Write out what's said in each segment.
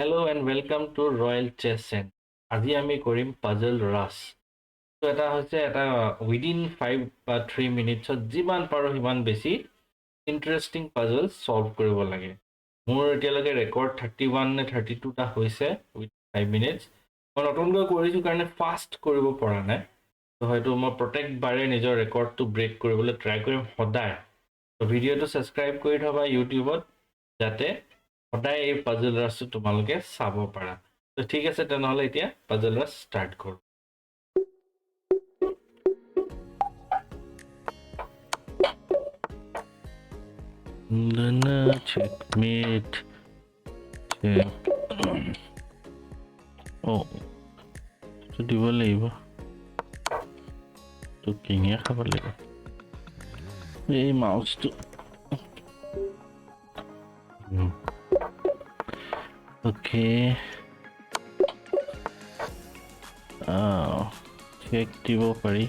Hello and welcome to Royal Chess Center. আজি আমি কৰিম puzzle rush. তো এটা হৈছে এটা within 5 বা 3 minutes যিমান পাৰো সিমান বেছি interesting puzzles solve কৰিব লাগে। মোৰ এতিয়ালৈকে ৰেকৰ্ড 31 নে 32 টা হৈছে with 5 minutes। মই নতুনকৈ কৰিছো কাৰণে ফাষ্ট কৰিব পৰা নাই। তো হয়তো মই প্ৰত্যেকবাৰে নিজৰ ৰেকৰ্ডটো ব্ৰেক কৰিবলৈ ট্ৰাই কৰিম সদায়। তো ভিডিঅ'টো সাবস্ক্ৰাইব কৰি থবা ইউটিউবত যাতে সদায় এই পাজল ৰাছটো তোমালোকে চাব পাৰা। তো ঠিক আছে তেনেহ'লে এতিয়া পাজল ৰাছ ষ্টাৰ্ট কৰোঁ। Checkmate. Check. Oh, তো দিব লাগিব। তো কিঙে খাব লাগিব। এই মাউচটো Okay. Check দিব পাৰি।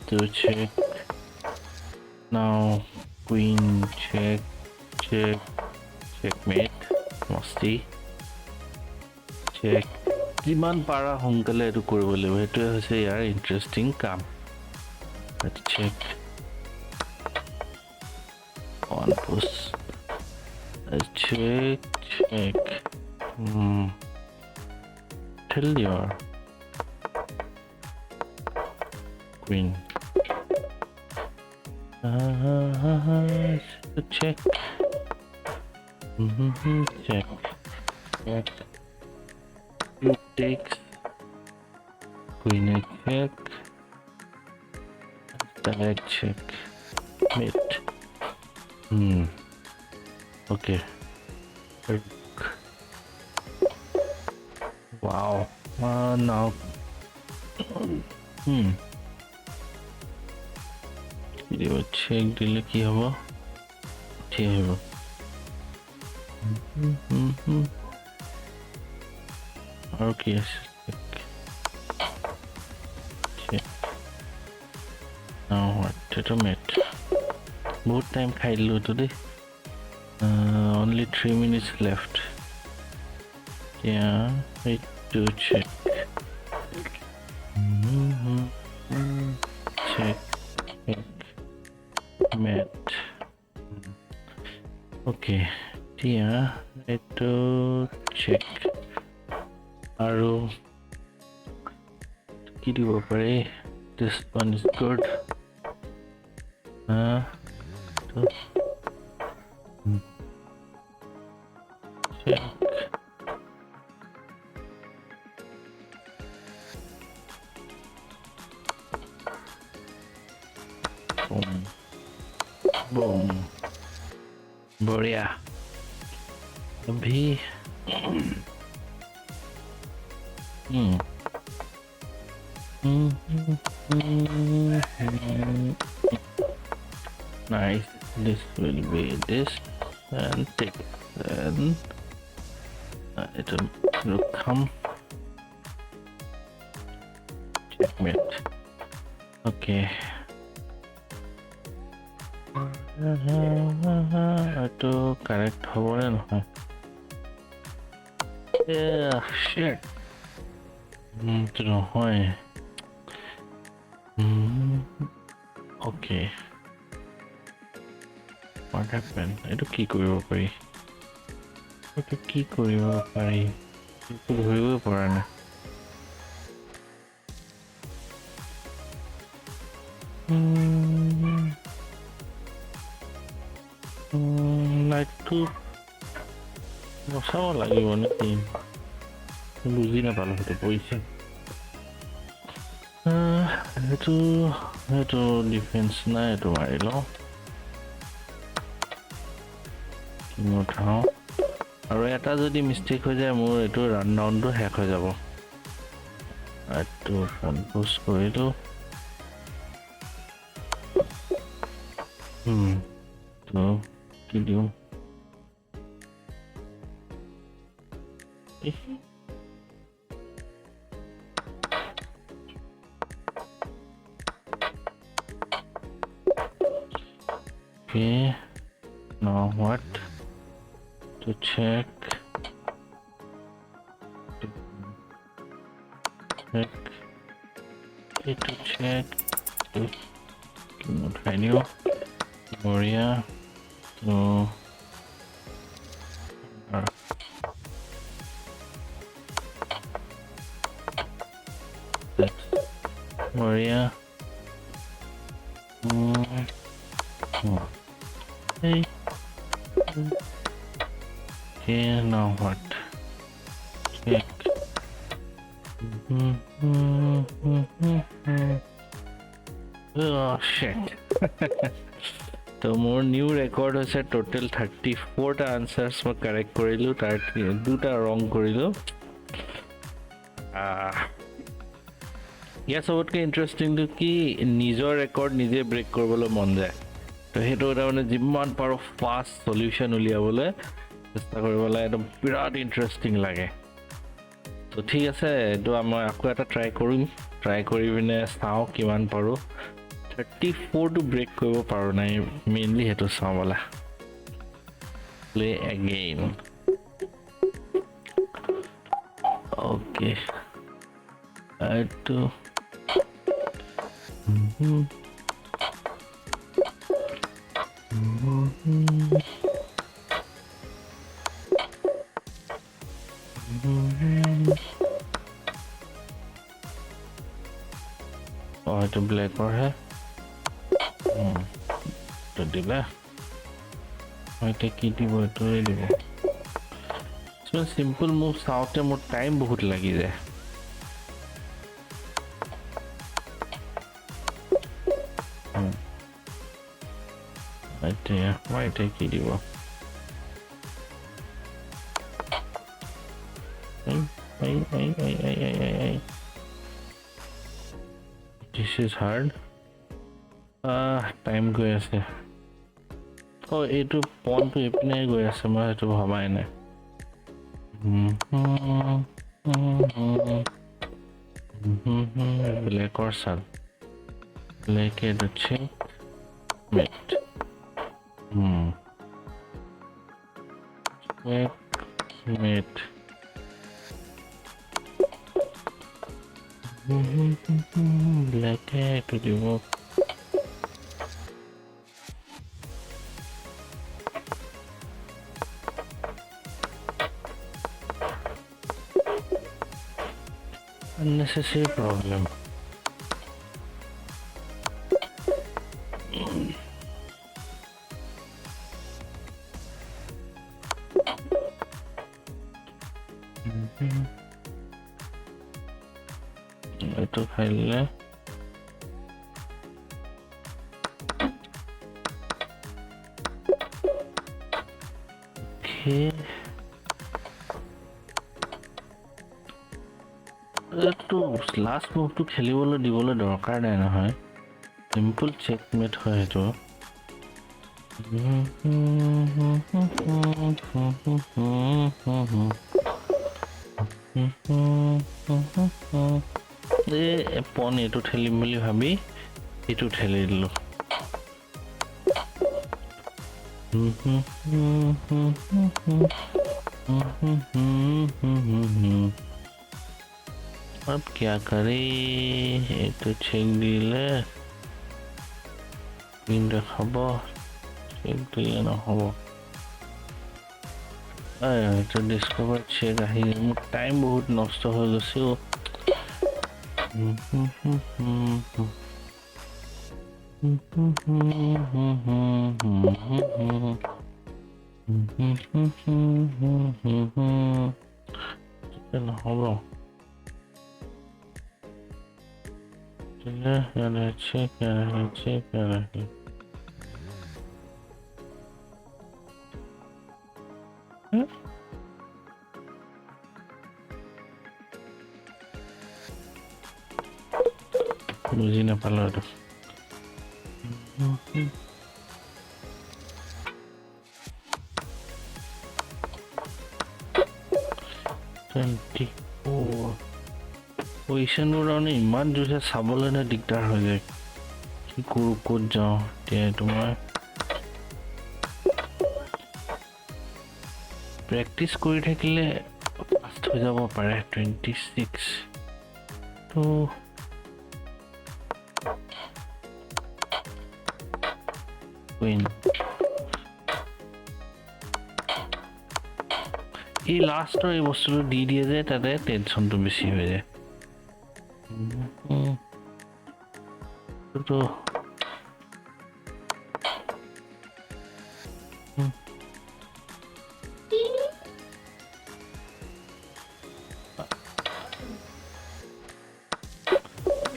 তো check. Now queen check. Checkmate. Masti. Check. যিমান পাৰা সোনকালে এইটো কৰিব লাগিব, সেইটোৱে হৈছে ইয়াৰ ইণ্টাৰেষ্টিং কাম। Check. On push. Check. Tell your queen. Check. Check. You takes queen check. Direct check. Mate. Okay. Wow. Now. Check দিলে কি হ'ব? ঠিক হ'ব। আৰু কি আছে? Check. Now what? To mate. বহুত টাইম খাই দিলো তো দেই। Only 3 minutes left. Yeah, wait to check. Check. Mat. Okay. Yeah, to check. Aru. কি দিব পাৰি? This one is good. Check. Boom. बढ़िया। अभी nice. This will be this and take then it will come. Checkmate. Okay. এইটো correct হ'বনে নহয়? Shit. এইটো নহয়। Okay. What happened? এইটো কি কৰিব পাৰি? ধৰিবই পৰা নাই। লাইটটো বচাব লাগিব নেকি? বুজি নাপালো সেইটো পৰিছে। সেইটো ডিফেন্স নাই, এইটো মাৰি লওঁ। উঠাওঁ আৰু এটা যদি মিষ্টেক হৈ যায় মোৰ এইটো ৰান ডাউনটো শেষ হৈ যাব। এইটো কনফিউজ কৰিলো। তো কি দিওঁ? Okay, now what? To to check. To check. Thankyou. Moria. So. Moria. Hey. Okay, now what? Check. Oh shit. So more new record was a total 34 ta answers ma correct korilu tar duta wrong korilu. Yes, what ke interesting to ki nijor record nije break korbolo mon jay. To heto ta mane jimman paro fast solution uliyabole chesta koribole ekdom birat interesting lage. So ঠিক আছে এটো মই আকৌ এটা try কৰিম try কৰি বিনে চাও কিমান পাৰো 34 to break কৰিব পাৰো নাই মেইনলি হেতু চাওলা play again okay এটো और तो ब्लैक और है तो दिला मैं तो कीटी वो तो ले लो इसमें सिंपल मूव साउथ में टाइम बहुत लगी है अच्छा मैं तो कीटी वो ay. This is hard. Time go ase. Oh, etu pawn to ipne go ase ma etu bhabai na. Black or sal. Black etu check. Mate. Check. Mate. Black to remove unnecessary problem. itu filenya oke itu last move to খেলিবলৈ দিবলৈ দৰকাৰ নাই নহয় simple checkmate হয় এটো pawn etu thelim boli bhabi etu theli dilu अब क्या करे etu check dile pin rakhabo check dile na hobo etu discover check ahi time bahut nosto hoy gase Hold on. Check. বুঝি না পালো এটা 24 position উৰানে ইমান জোৰে চাবলৈ না দিগদাৰ হৈ যায় কি কৰো ক'ত যাও তে তোমাৰ প্ৰেক্টিছ কৰি থাকিলে ফাষ্ট হৈ যাব পাৰে 26 তো কুইন এই লাষ্টৰ এই বস্তুটো দি দিয়ে যে তাতে টেনশ্যনটো বেছি হৈ যায় তো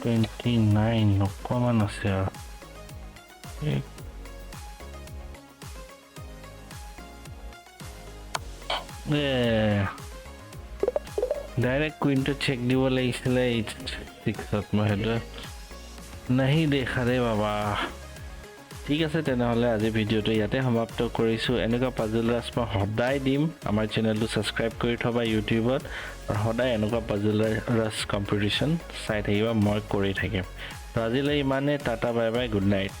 29 অকমান আছে আৰু ডাইৰেক্ট কুইনটো চেক দিব লাগিছিলে 6ত মই সেইটো নাহি দেখা দে বাবা ঠিক আছে তেনেহ'লে আজি ভিডিঅ'টো ইয়াতে সমাপ্ত কৰিছোঁ এনেকুৱা পাজল ৰাছ মই সদায় দিম আমাৰ চেনেলটো ছাবস্ক্ৰাইব কৰি থবা ইউটিউবত আৰু সদায় এনেকুৱা পাজল ৰাছ কম্পিটিশ্যন চাই থাকিবা মই কৰি থাকিম তো আজিলৈ ইমানে tata bye bye good night